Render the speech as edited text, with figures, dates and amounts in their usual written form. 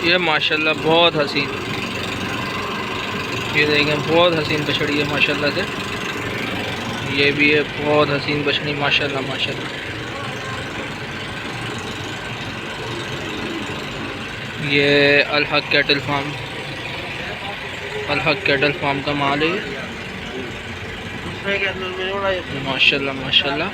ये माशाल्लाह बहुत हसीन, ये देखें बहुत हसीन बछड़ी है माशाल्लाह से। ये भी है बहुत हसीन बछड़ी माशाल्लाह माशाल्लाह। ये अल-हक कैटल फार्म, अल-हक कैटल फार्म का माल है ये माशाल्लाह माशाल्लाह।